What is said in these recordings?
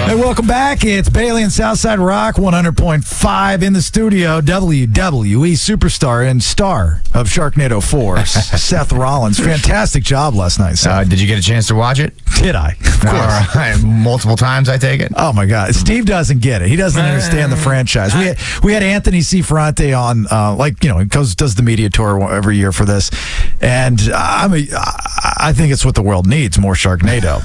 Hey, welcome back. It's Bailey and Southside Rock 100.5 in the studio. WWE superstar and star of Sharknado 4, Seth Rollins. Fantastic job last night, Seth. Did you get a chance to watch it? Did I? Of course. All right. Multiple times, I take it. Oh, my God. Steve doesn't get it. He doesn't understand the franchise. We had Anthony C. Ferrante on, he does the media tour every year for this. And I think it's what the world needs, more Sharknado.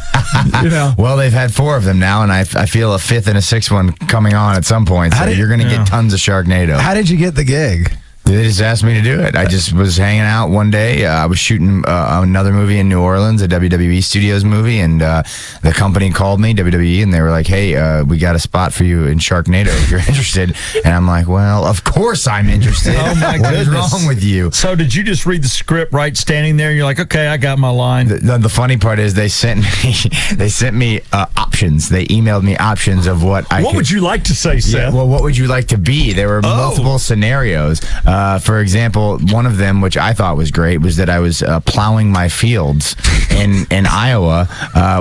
Well, they've had 4 of them now, and I feel a 5th and a 6th one coming on at some point. So you're going to get tons of Sharknado. How did you get the gig? They just asked me to do it. I just was hanging out one day. I was shooting another movie in New Orleans, a WWE Studios movie, and the company called me, WWE, and they were like, hey, we got a spot for you in Sharknado if you're interested. And I'm like, well, of course I'm interested. Oh, my goodness. What is wrong with you? So did you just read the script right standing there, and you're like, okay, I got my line? The funny part is they sent me options. They emailed me options of what would you like to say, Seth? Yeah, well, what would you like to be? There were multiple scenarios. For example, one of them, which I thought was great, was that I was plowing my fields in Iowa,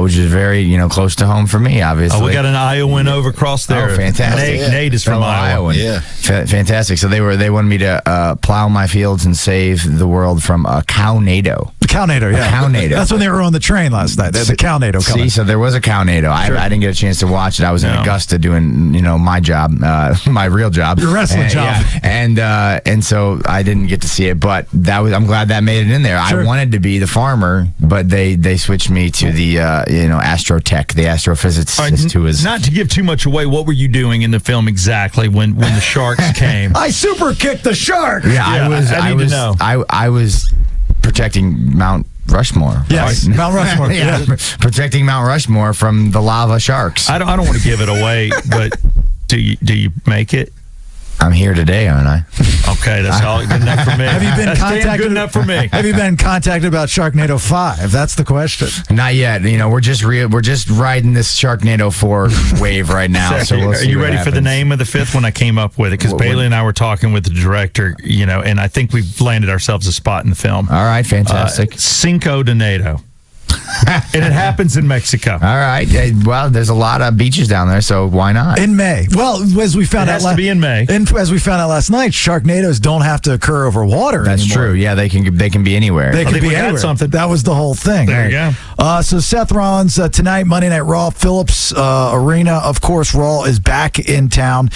which is very close to home for me, obviously. Oh, we got an Iowan over across there. Oh, fantastic. Nate is from Iowa. Yeah. Fantastic. So they wanted me to plow my fields and save the world from a cownado. The cownado, yeah. Cownado. That's when they were on the train last night. The cownado coming. See, so there was a cownado. Sure. I didn't get a chance to watch it. I was in Augusta doing, my job, my real job. Your wrestling job. Yeah. And so I didn't get to see it, but I'm glad that made it in there. Sure. I wanted to be the farmer, but they switched me to the astrotech, the astrophysicist who is. Not to give too much away, what were you doing in the film exactly when the sharks came? I super kicked the shark. Yeah, I was protecting Mount Rushmore. Yes, right? Mount Rushmore. Yeah, protecting Mount Rushmore from the lava sharks. I don't want to give it away, but do you make it? I'm here today, aren't I? Okay, that's all good enough for me. Have you been contacted? Good enough for me. Have you been contacted about Sharknado 5? That's the question. Not yet. We're just riding this Sharknado 4 wave right now. So we'll see. Are you ready for the name of the 5th one? I came up with it because Bailey and I were talking with the director, and I think we've landed ourselves a spot in the film. All right, fantastic. Cinco de Nado. And it happens in Mexico. All right. Well, there's a lot of beaches down there, so why not? In May. Well, as we found out, to be in May. As we found out last night, Sharknados don't have to occur over water. That's anymore. True. Yeah, they can be anywhere. They can be anywhere. Something. That was the whole thing. There you go. So Seth Rollins tonight, Monday Night Raw, Phillips Arena. Of course, Raw is back in town.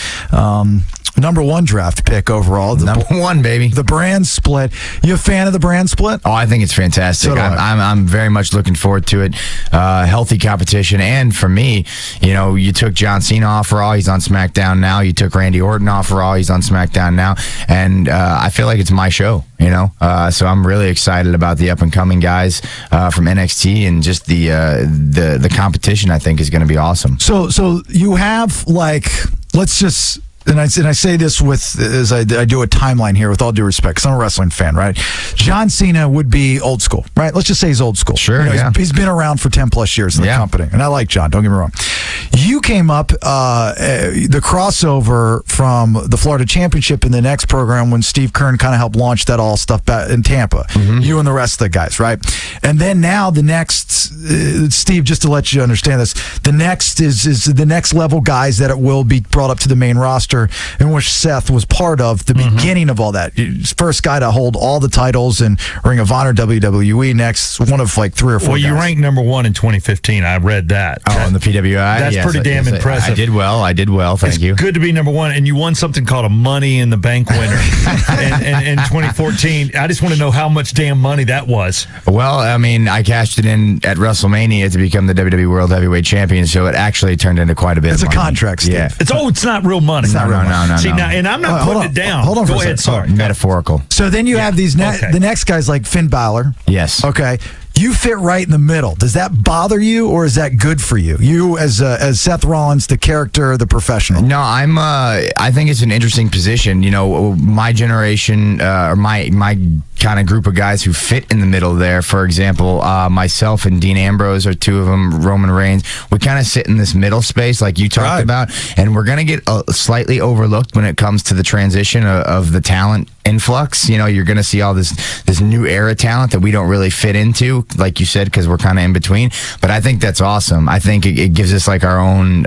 Number 1 draft pick overall. Number 1, baby. The brand split. You a fan of the brand split? Oh, I think it's fantastic. So I'm very much looking forward to it. Healthy competition, and for me, you took John Cena off Raw. He's on SmackDown now. You took Randy Orton off Raw. He's on SmackDown now, and I feel like it's my show. So I'm really excited about the up and coming guys from NXT, and just the competition. I think is going to be awesome. So you have let's just. And I say this as I do a timeline here with all due respect, because I'm a wrestling fan, right? John Cena would be old school, right? Let's just say he's old school. Sure, He's been around for 10 plus years in the company, and I like John, don't get me wrong. You came up the crossover from the Florida Championship in the next program when Steve Kern kind of helped launch that all stuff back in Tampa. Mm-hmm. You and the rest of the guys, right? And then now the next, Steve, just to let you understand this, the next is the next level guys that it will be brought up to the main roster, in which Seth was part of the beginning of all that. First guy to hold all the titles in Ring of Honor, WWE. Next, one of 3 or 4 Well, you guys. ranked number 1 in 2015. I read that. Oh, in the PWI? That's pretty damn impressive. I did well. Thank you. It's good to be number 1, and you won something called a Money in the Bank winner in 2014. I just want to know how much damn money that was. Well, I cashed it in at WrestleMania to become the WWE World Heavyweight Champion, so it actually turned into quite a bit It's of a money. contract, Steve. Yeah. It's not real money. It's not real money. No. See, now, and I'm not putting it down. Hold on Go for a ahead, second. sorry. Metaphorical. So then you have these the next guys like Finn Balor. Yes. Okay. You fit right in the middle. Does that bother you, or is that good for you? You as Seth Rollins, the character, the professional. No, I think it's an interesting position. My generation, or my kind of group of guys who fit in the middle there. For example, myself and Dean Ambrose are 2 of them. Roman Reigns. We kind of sit in this middle space, like you talked about, and we're going to get slightly overlooked when it comes to the transition of the talent influx. You're going to see all this new era talent that we don't really fit into, like you said, because we're kind of in between. But I think that's awesome. I think it gives us like our own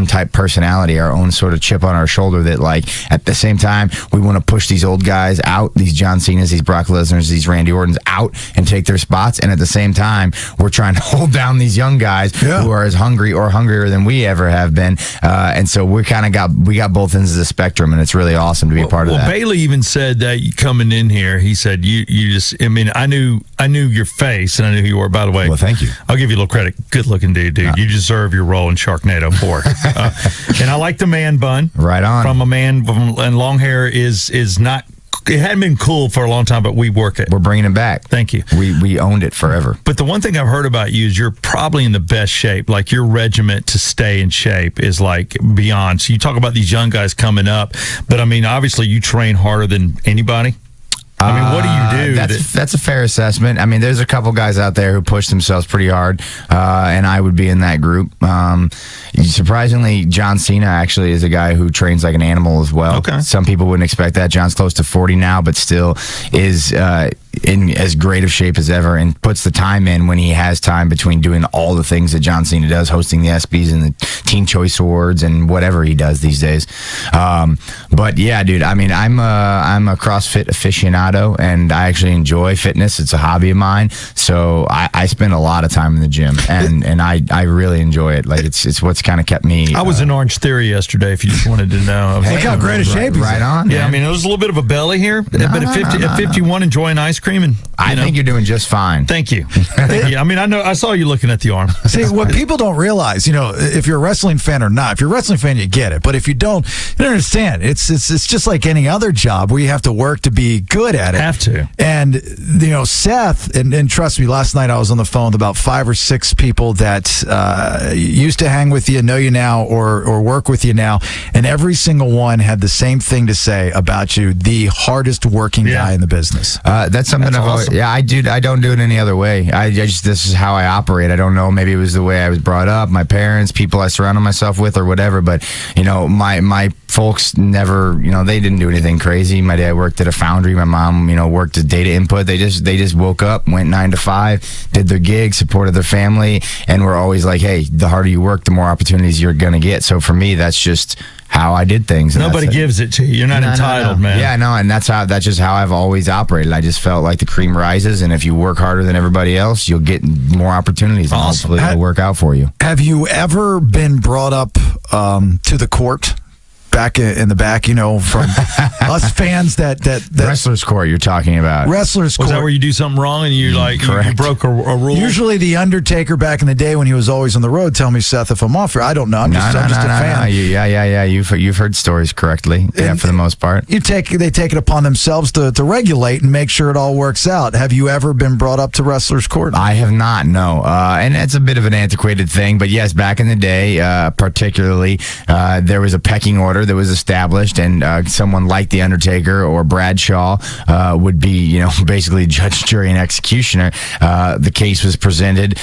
type personality, our own sort of chip on our shoulder that, like, at the same time, we want to push these old guys out, these John Cena's, these Brock Lesnar's, these Randy Ortons out and take their spots. And at the same time, we're trying to hold down these young guys who are as hungry or hungrier than we ever have been. And so we got both ends of the spectrum, and it's really awesome to be a part of that. Bailey even said that coming in here, he said, you just, I mean, I knew your face and I knew who you were. By the way, well, thank you. I'll give you a little credit. Good looking dude. You deserve your role in Sharknado 4. And I like the man bun. Right on. From a man, and long hair is not, it hadn't been cool for a long time, but we work it. We're bringing it back. Thank you. We owned it forever. But the one thing I've heard about you is you're probably in the best shape. Like, your regiment to stay in shape is like beyond. So you talk about these young guys coming up, but I mean, obviously you train harder than anybody. I mean, what do you do? That's a fair assessment. I mean, there's a couple guys out there who push themselves pretty hard, and I would be in that group. Surprisingly, John Cena actually is a guy who trains like an animal as well. Okay. Some people wouldn't expect that. John's close to 40 now, but still is in as great of shape as ever, and puts the time in when he has time between doing all the things that John Cena does, hosting the ESPYs and the Teen Choice Awards and whatever he does these days. But yeah, dude, I mean, I'm a CrossFit aficionado, and I actually enjoy fitness. It's a hobby of mine, so I spend a lot of time in the gym, and I really enjoy it. Like, it's what's kind of kept me. I was in Orange Theory yesterday, if you just wanted to know. Look how great a shape he's in. Right on. Yeah, man. I mean, it was a little bit of a belly here, but at 51, enjoying ice cream, and I think you're doing just fine. Thank you. Thank you. I mean, I saw you looking at the arm. See, what people don't realize, if you're a wrestling fan or not, if you're a wrestling fan, you get it. But if you don't understand. It's just like any other job where you have to work to be good at it. Have to. And, Seth, and trust me, last night I was on the phone with about 5 or 6 people that used to hang with you, know you now, or work with you now, and every single one had the same thing to say about you, the hardest working guy in the business. That's something I've always, I don't do it any other way. This is how I operate. I don't know, maybe it was the way I was brought up, my parents, people I surrounded myself with, or whatever, but, my folks never, they didn't do anything crazy. My dad worked at a foundry. My mom, worked at data input. They just woke up, went 9 to 5, did their gig, supported their family, and were always like, hey, the harder you work, the more opportunities you're going to get. So for me, that's just how I did things. Nobody gives it to you. You're not entitled, man. Yeah, no, and that's just how I've always operated. I just felt like the cream rises, and if you work harder than everybody else, you'll get more opportunities, and hopefully it'll work out for you. Have you ever been brought up to the court? Back in the back, from us fans that Wrestler's Court you're talking about. Wrestler's Court. Was that where you do something wrong and you you broke a rule? Usually the Undertaker back in the day when he was always on the road, tell me, Seth, if I'm off here. I don't know. I'm just a fan. Yeah. You've heard stories correctly. Yeah, for the most part. They take it upon themselves to regulate and make sure it all works out. Have you ever been brought up to Wrestler's Court? I have not, no. And it's a bit of an antiquated thing, but yes, back in the day, particularly, there was a pecking order that was established, and someone like the Undertaker or Bradshaw would be, basically judge, jury, and executioner. The case was presented,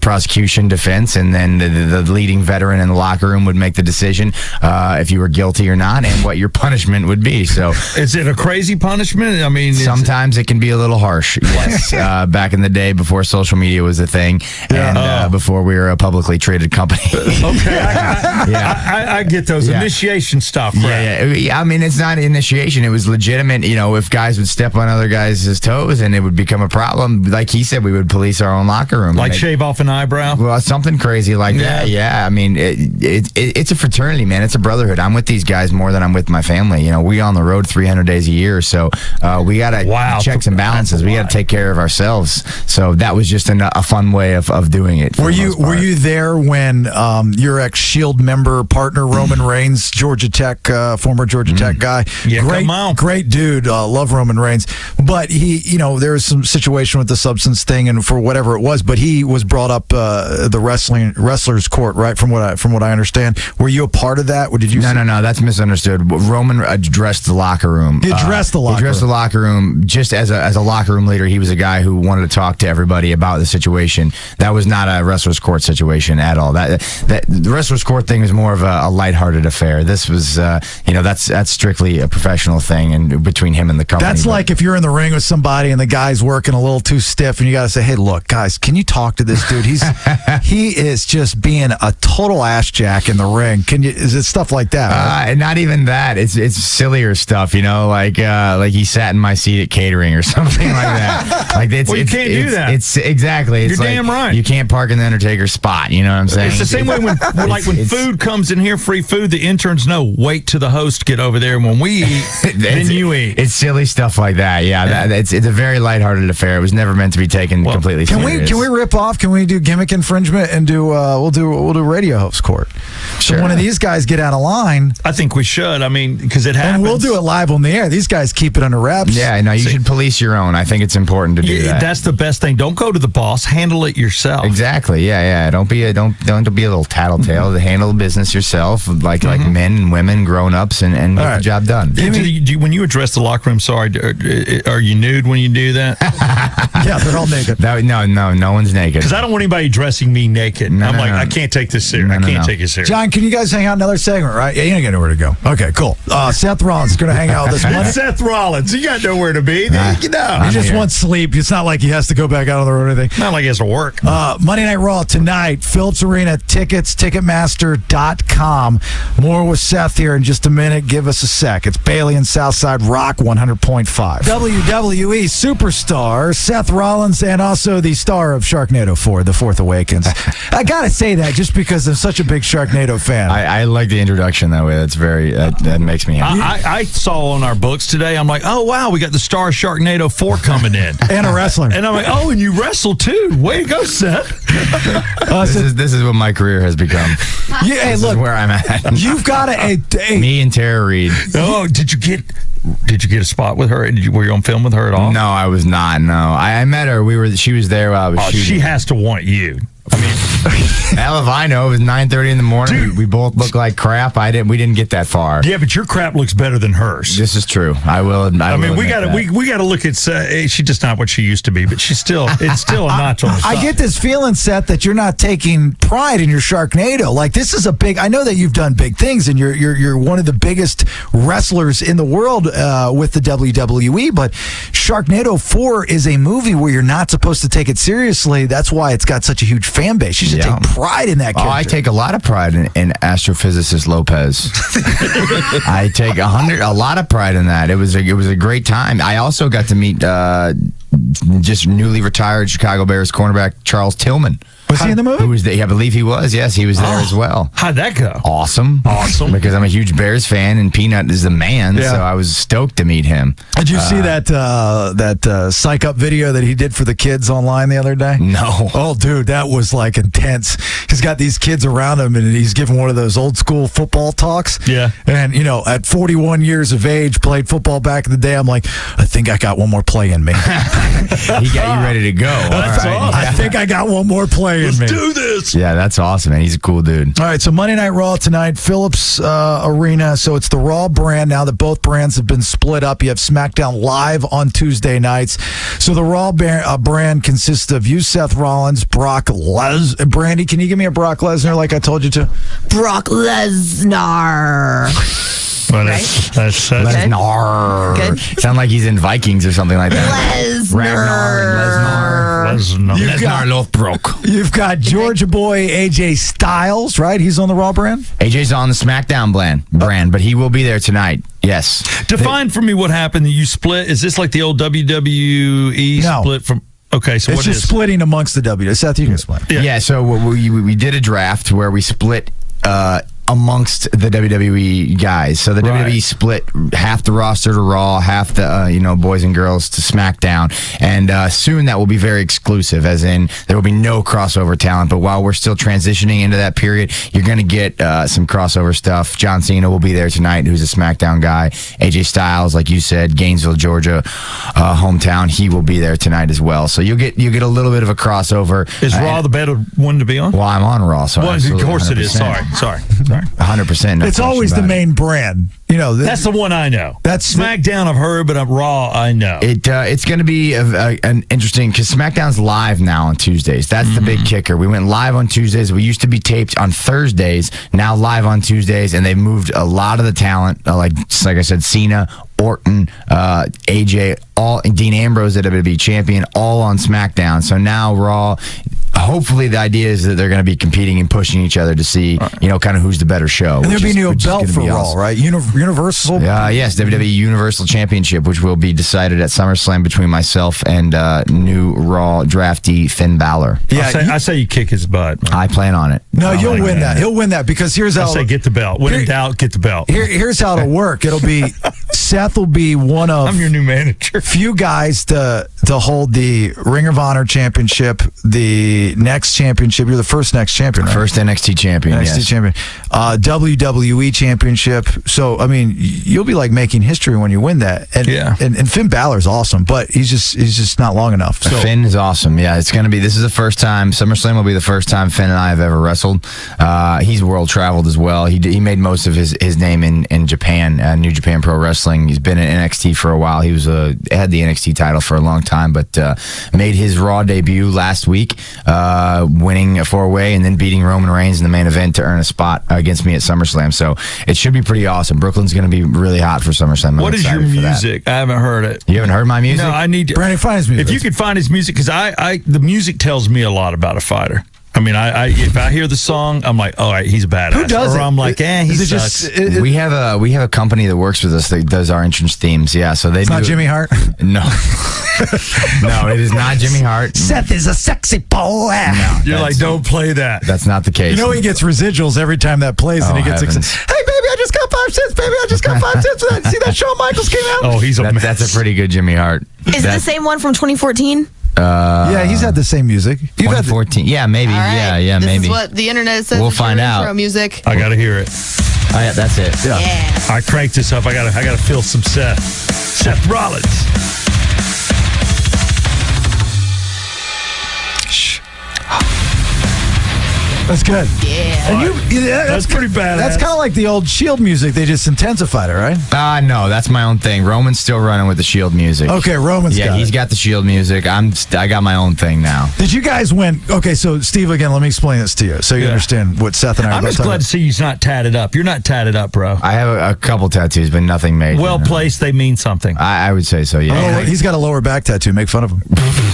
prosecution, defense, and then the leading veteran in the locker room would make the decision if you were guilty or not, and what your punishment would be. So, is it a crazy punishment? I mean, sometimes it can be a little harsh. Yes, back in the day before social media was a thing, and before we were a publicly traded company. Okay, I get those initiation stuff. Yeah. I mean, it's not initiation. It was legitimate. If guys would step on other guys' toes and it would become a problem, like he said, we would police our own locker room. Like shave off an eyebrow? Well, something crazy like that. Yeah. I mean, it's a fraternity, man. It's a brotherhood. I'm with these guys more than I'm with my family. We on the road 300 days a year, so we got to checks and balances. We got to take care of ourselves. So that was just a fun way of doing it. Were you there when your ex-Shield member partner Roman Reigns, Georgia Tech, former Georgia Tech guy, great dude, love Roman Reigns, but he, there was some situation with the substance thing, and for whatever it was, but he was brought up the wrestler's court, right? From what I understand, were you a part of that? Or did you? No, that's misunderstood. Roman addressed the locker room. He addressed the locker room just as a locker room leader. He was a guy who wanted to talk to everybody about the situation. That was not a wrestler's court situation at all. That the wrestler's court thing is more of a lighthearted affair. This this was, that's strictly a professional thing, and between him and the company. That's like if you're in the ring with somebody and the guy's working a little too stiff, and you got to say, "Hey, look, guys, can you talk to this dude? He is just being a total ass jack in the ring. Is it stuff like that?" Right? Not even that. It's sillier stuff, like he sat in my seat at catering or something like that. Like you can't do that. It's exactly. You're damn right. You can't park in the Undertaker's spot. You know what I'm saying? It's the same way when food comes in here, free food. The interns know. Wait till the host get over there. When we eat, then you eat. It's silly stuff like that. Yeah, it's a very lighthearted affair. It was never meant to be taken completely serious. Can we rip off? Can we do gimmick infringement and do we'll do radio host court? Sure. So one of these guys get out of line. I think we should. I mean, because it happens. And we'll do it live on the air. These guys keep it under wraps. Yeah, no, you should police your own. I think it's important to do that. That's the best thing. Don't go to the boss. Handle it yourself. Exactly. Yeah. Don't be a little tattletale. Handle the business yourself, like men and women, grown-ups, and get the job done. When you address the locker room, are you nude when you do that? Yeah, they're all naked. No one's naked. Because I don't want anybody dressing me naked. I can't take this serious. I can't take it serious. John, can you guys hang out another segment, right? Yeah, you ain't got nowhere to go. Okay, cool. Seth Rollins is going to hang out with us Monday. Seth Rollins, you got nowhere to be. He just wants sleep. It's not like he has to go back out on the road or anything. Not like he has to work. Monday Night Raw tonight, Phillips Arena tickets, Ticketmaster.com. More with Seth here in just a minute. Give us a sec. It's Bailey and Southside Rock 100.5. WWE superstar Seth Rollins, and also the star of Sharknado 4, The Fourth Awakens. I got to say that just because I'm such a big Sharknado fan. I like the introduction that way. That's that makes me happy. I saw on our books today, I'm like, oh, wow, we got the star of Sharknado 4 coming in. And a wrestler. And I'm like, oh, and you wrestle too. Way to go, Seth. This is what my career has become. Yeah, this is where I'm at. You've got me and Tara Reid. Oh, did you get a spot with her? Were you on film with her at all? No, I was not. No, I met her. She was there while I was shooting. She has to want you. I mean, hell if I know. It was 9:30 in the morning. Dude, we both look like crap. We didn't get that far. Yeah, but your crap looks better than hers. This is true. I will. I mean, we got to look at. She's just not what she used to be, but it's still a notch on the side. I get this feeling, Seth, that you're not taking pride in your Sharknado. Like, this is a big. I know that you've done big things, and you're one of the biggest wrestlers in the world with the WWE. But Sharknado 4 is a movie where you're not supposed to take it seriously. That's why it's got such a huge fan base. You should take pride in that character. I take a lot of pride in astrophysicist Lopez. I take a lot of pride in that. It was a great time. I also got to meet just newly retired Chicago Bears cornerback Charles Tillman. Was he in the movie? Who was there? I believe he was. Yes, he was there as well. How'd that go? Awesome. Because I'm a huge Bears fan, and Peanut is the man, so I was stoked to meet him. Did you see that psych up video that he did for the kids online the other day? No. Oh, dude, that was like intense. He's got these kids around him, and he's giving one of those old school football talks. Yeah. And, at 41 years of age, played football back in the day. I'm like, I think I got one more play in me. He got you ready to go. That's awesome. I think I got one more play in me. Let's do this. Yeah, that's awesome, man. He's a cool dude. All right, so Monday Night Raw tonight, Phillips Arena. So it's the Raw brand now that both brands have been split up. You have SmackDown Live on Tuesday nights. So the Raw brand consists of you, Seth Rollins, Brock Lesnar. Brandy, can you give me a Brock Lesnar like I told you to? Brock Lesnar. Well, that's Lesnar. Good. Sound like he's in Vikings or something like that. Lesnar. Lesnar Lothbrok. You've got Georgia boy AJ Styles, right? He's on the Raw brand? AJ's on the SmackDown brand, but he will be there tonight. Yes. Define for me what happened that you split. Is this like the old WWE split from... Okay, so it's what just splitting amongst the WWE. Seth, you can explain. Yeah, so we did a draft where we split amongst the WWE guys. So the WWE split half the roster to Raw, half the boys and girls to SmackDown, and soon that will be very exclusive, as in there will be no crossover talent. But while we're still transitioning into that period, you're going to get some crossover stuff. John Cena will be there tonight, who's a SmackDown guy. AJ Styles, like you said, Gainesville, Georgia, hometown, he will be there tonight as well. So you get a little bit of a crossover. Is Raw the better one to be on? Well, I'm on Raw, so of course 100%. It is. Sorry. 100%. It's always the main brand. You know, that's the one I know. That's SmackDown. I've heard, but Raw I know. It's going to be an interesting because SmackDown's live now on Tuesdays. That's the big kicker. We went live on Tuesdays. We used to be taped on Thursdays. Now live on Tuesdays, and they've moved a lot of the talent. Like I said, Cena, Orton, AJ, Dean Ambrose, the WWE champion, all on SmackDown. So now Raw. Hopefully, the idea is that they're going to be competing and pushing each other to see, kind of who's the better show. And there'll be a new belt for Raw, awesome. right? Universal. Yes, WWE Universal Championship, which will be decided at SummerSlam between myself and new Raw draftee Finn Balor. Yeah, I say you kick his butt, man. I plan on it. No, you'll win that. He'll win that because here's how. I say get the belt. When in doubt, get the belt. Here's how it'll work. It'll be Seth will be one of. I'm your new manager. Few guys to hold the Ring of Honor Championship, the next championship. You're the first next champion, right? First NXT champion. NXT champion. WWE championship. So I mean, you'll be like making history when you win that. And, and Finn Balor's awesome, but he's just not long enough. So Finn is awesome. Yeah, it's going to be. This is the first time. SummerSlam will be the first time Finn and I have ever wrestled. He's world traveled as well. He made most of his name in Japan, New Japan Pro Wrestling. He's been in NXT for a while. He was had the NXT title for a long time, but made his Raw debut last week, winning a 4-way and then beating Roman Reigns in the main event to earn a spot against me at SummerSlam. So it should be pretty awesome. Brooklyn's going to be really hot for SummerSlam. What is your music? I haven't heard it. You haven't heard my music? No, I need to. Brandon, find his music. If you could find his music, because the music tells me a lot about a fighter. I mean, if I hear the song, I'm like, all right, he's a badass. Who does or it? I'm like, he sucks. We have a company that works with us that does our entrance themes. Yeah, so it's not Jimmy Hart. No, no, it is not Jimmy Hart. Seth is a sexy boy. No, you're like, don't play that. That's not the case. You know he gets residuals every time that plays, and he gets excited. Hey, baby, I just got 5 cents. Baby, I just got 5 cents for that. See that Shawn Michaels came out? Oh, that's a pretty good Jimmy Hart. Is it the same one from 2014? Yeah, he's had the same music. 2014. Yeah, maybe. Right. Yeah, this maybe. This is what the internet says. We'll find out. Intro music. I got to hear it. Oh, yeah, that's it. Yeah. I cranked this up. I gotta feel some Seth Rollins. That's good. Yeah. And that's pretty badass. That's kind of like the old Shield music. They just intensified it, right? No, that's my own thing. Roman's still running with the Shield music. Okay, Roman's got he's got the Shield music. I got my own thing now. Did you guys win? Okay, so Steve, again, let me explain this to you so you understand what Seth and I are I'm about just glad to see he's not tatted up. You're not tatted up, bro. I have a couple tattoos, but nothing major. Well placed. They mean something. I would say so, yeah. Oh, he's got a lower back tattoo. Make fun of him.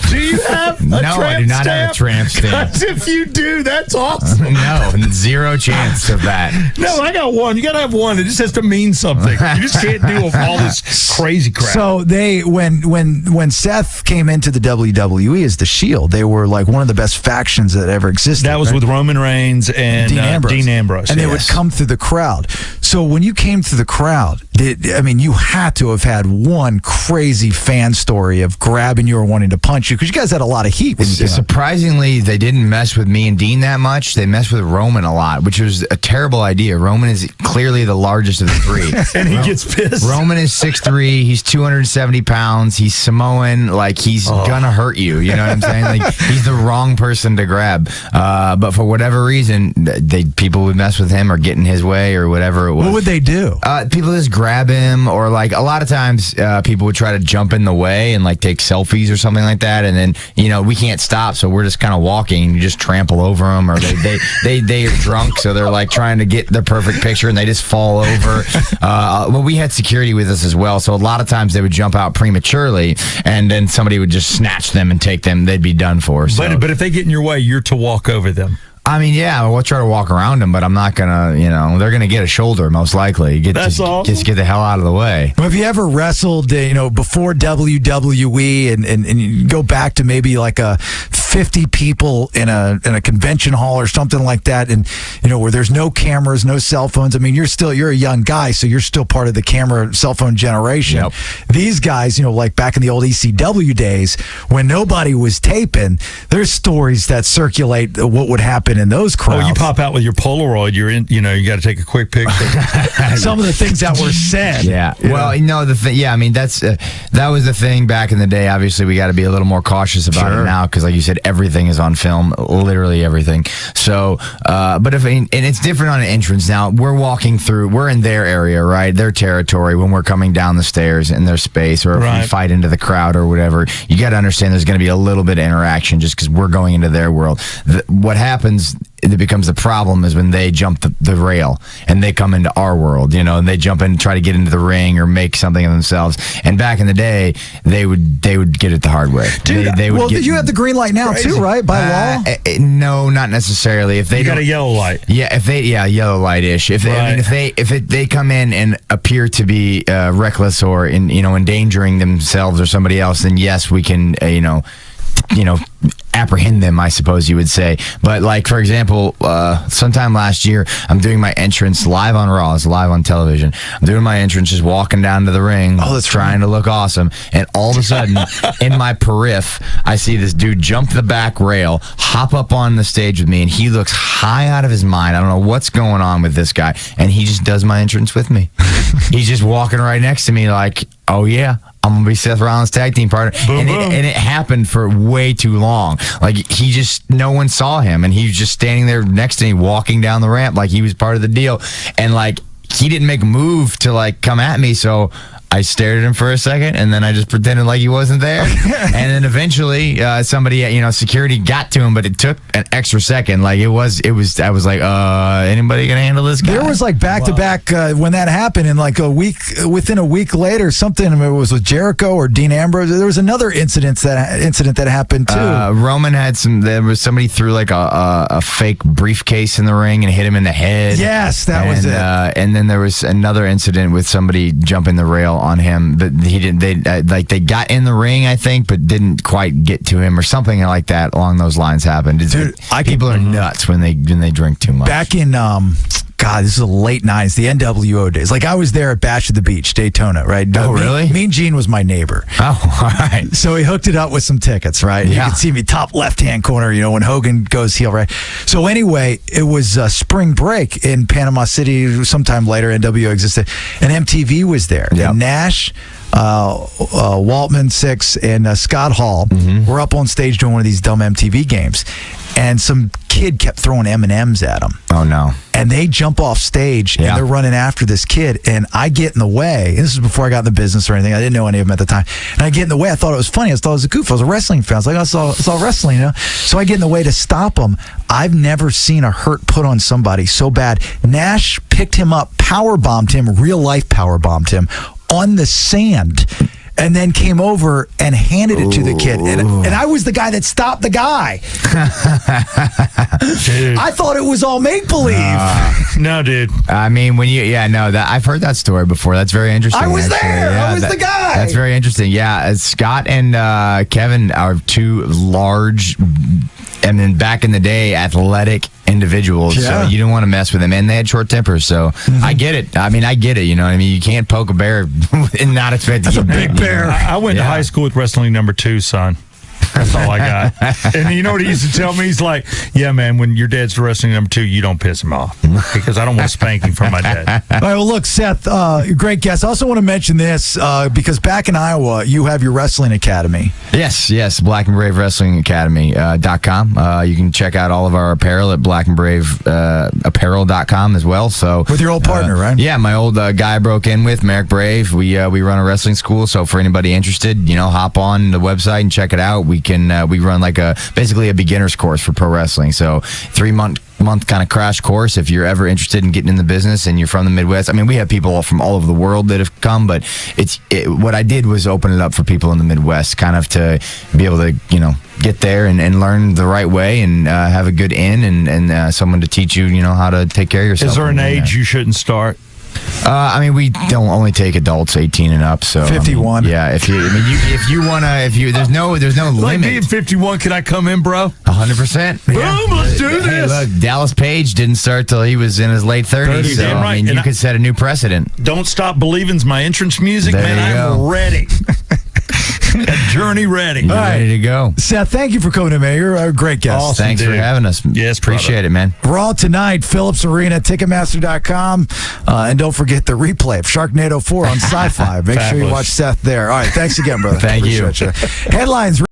Do you have a No, tramp I do not stamp? have a tramp stamp. 'Cause if you do, that's awesome. No, zero chance of that. No, I got one. You got to have one. It just has to mean something. You just can't do all this crazy crap. So when Seth came into the WWE as the Shield, they were like one of the best factions that ever existed. that was with Roman Reigns and Dean Ambrose. And they would come through the crowd. So when you came through the crowd, you had to have had one crazy fan story of grabbing you or wanting to punch you because you guys had a lot of heat. When you came out. Surprisingly, they didn't mess with me and Dean that much. They messed with Roman a lot, which was a terrible idea. Roman is clearly the largest of the three. And he gets pissed. Roman is 6'3". He's 270 pounds. He's Samoan. Like, he's gonna hurt you. You know what I'm saying? Like, he's the wrong person to grab. But for whatever reason, people would mess with him or get in his way or whatever it was. What would they do? People just grab him, or like a lot of times people would try to jump in the way and like take selfies or something like that. And then, we can't stop. So we're just kind of walking and you just trample over them, or they are drunk. So they're like trying to get the perfect picture and they just fall over. Well, we had security with us as well. So a lot of times they would jump out prematurely and then somebody would just snatch them and take them. They'd be done for. So. But if they get in your way, you're to walk over them. I mean, yeah, we'll try to walk around them, but I'm not gonna, they're gonna get a shoulder most likely. Just get the hell out of the way. Have you ever wrestled, before WWE and you go back to maybe like a 50 people in a convention hall or something like that, and where there's no cameras, no cell phones? I mean, you're a young guy, so you're still part of the camera cell phone generation. Yep. These guys, like back in the old ECW days when nobody was taping, there's stories that circulate what would happen in those crowds. Oh, you pop out with your Polaroid. You're in. You got to take a quick picture. Some of the things that were said. Yeah. Well, the thing. Yeah, I mean, that was the thing back in the day. Obviously, we got to be a little more cautious about it now because, like you said, everything is on film, literally everything. So, but and it's different on an entrance. Now we're walking through, we're in their area, right? Their territory when we're coming down the stairs in their space, or if we fight into the crowd or whatever. You got to understand there's going to be a little bit of interaction just because we're going into their world. What happens that becomes a problem is when they jump the rail and they come into our world, and they jump in and try to get into the ring or make something of themselves. And back in the day, they would get it the hard way. Dude, you have the green light now too, right? By law? No, not necessarily. If they got a yellow light, yellow light-ish. If they come in and appear to be reckless or endangering themselves or somebody else, then yes, we can apprehend them, I suppose you would say. But like, for example, sometime last year, I'm doing my entrance live on Raw. It's live on television. I'm doing my entrance, just walking down to the ring, trying to look awesome. And all of a sudden, in my periph, I see this dude jump the back rail, hop up on the stage with me, and he looks high out of his mind. I don't know what's going on with this guy. And he just does my entrance with me. He's just walking right next to me like, oh yeah, I'm going to be Seth Rollins' tag team partner. Boom, and it happened for way too long. Like, no one saw him, and he was just standing there next to me, walking down the ramp like he was part of the deal. And, like, he didn't make a move to, like, come at me, so I stared at him for a second, and then I just pretended like he wasn't there. And then eventually, somebody, security got to him, but it took an extra second. Like, I was like, anybody gonna handle this guy? There was like back-to-back when that happened, and like within a week later, something, it was with Jericho or Dean Ambrose. There was another incident that happened too. Roman had there was somebody threw like a fake briefcase in the ring and hit him in the head. Yes, that was it. And then there was another incident with somebody jumping the rail on him, but he didn't. They got in the ring, I think, but didn't quite get to him or something like that. Along those lines happened. Dude, people are nuts when they drink too much. Back in God, this is the late 90s, the NWO days. Like, I was there at Bash at the Beach, Daytona, right? Oh, really? Mean Gene was my neighbor. Oh, all right. So he hooked it up with some tickets, right? Yeah. You could see me top left-hand corner, when Hogan goes heel, right? So anyway, it was spring break in Panama City. Sometime later, NWO existed. And MTV was there. Yep. And Nash, Waltman, Six, and Scott Hall were up on stage doing one of these dumb MTV games. And some kid kept throwing M&Ms at him. Oh, no. And they jump off stage, and they're running after this kid, and I get in the way. This is before I got in the business or anything. I didn't know any of them at the time. And I get in the way. I thought it was funny. I thought it was a goof. I was a wrestling fan. I was like, I saw wrestling, So I get in the way to stop them. I've never seen a hurt put on somebody so bad. Nash picked him up, powerbombed him, real life powerbombed him on the sand, and then came over and handed it to the kid. And I was the guy that stopped the guy. Dude. I thought it was all make-believe. No, dude. I mean, I've heard that story before. That's very interesting. I was actually. there. I was the guy. That's very interesting. Yeah, Scott and Kevin are two large, and then back in the day, athletic individuals. Yeah. So you didn't want to mess with them, and they had short tempers. So I get it. I mean, I get it. You know what I mean? You can't poke a bear and not expect That's a big bear. I went to high school with wrestling number 2, son. That's all I got. And you know what he used to tell me? He's like, yeah, man, when your dad's wrestling number 2, you don't piss him off. Because I don't want spanking from my dad. All right, well, look, Seth, great guest. I also want to mention this because back in Iowa, you have your wrestling academy. Yes, Black and Brave Wrestling Academy.com. You can check out all of our apparel at blackandbraveapparel.com as well. So with your old partner, right? Yeah, my old guy I broke in with, Merrick Brave. We run a wrestling school. So for anybody interested, hop on the website and check it out. We run like basically a beginner's course for pro wrestling. So 3-month kind of crash course if you're ever interested in getting in the business and you're from the Midwest. I mean, we have people from all over the world that have come, but what I did was open it up for people in the Midwest, kind of to be able to, get there and learn the right way and have a good in and someone to teach you, how to take care of yourself. Is there an age you shouldn't start? I mean, we don't only take adults 18 and up. So 51. If you wanna, there's no limit. Like being 51, can I come in, bro? 100%. Boom, let's do this. Hey, look, Dallas Page didn't start till he was in his late 30s. So damn right. I mean, you could set a new precedent. Don't Stop Believing's my entrance music, There man. you I'm go. ready. Journey ready. You're ready to go. Seth, thank you for coming in, man. You're a great guest. Awesome. Thanks for dude. having us. Yes, appreciate it, man. Raw tonight, Phillips Arena, Ticketmaster.com. And don't forget the replay of Sharknado 4 on Sci-Fi. Make sure you watch Seth there. All right, thanks again, brother. Thank you. Appreciate you. Headlines.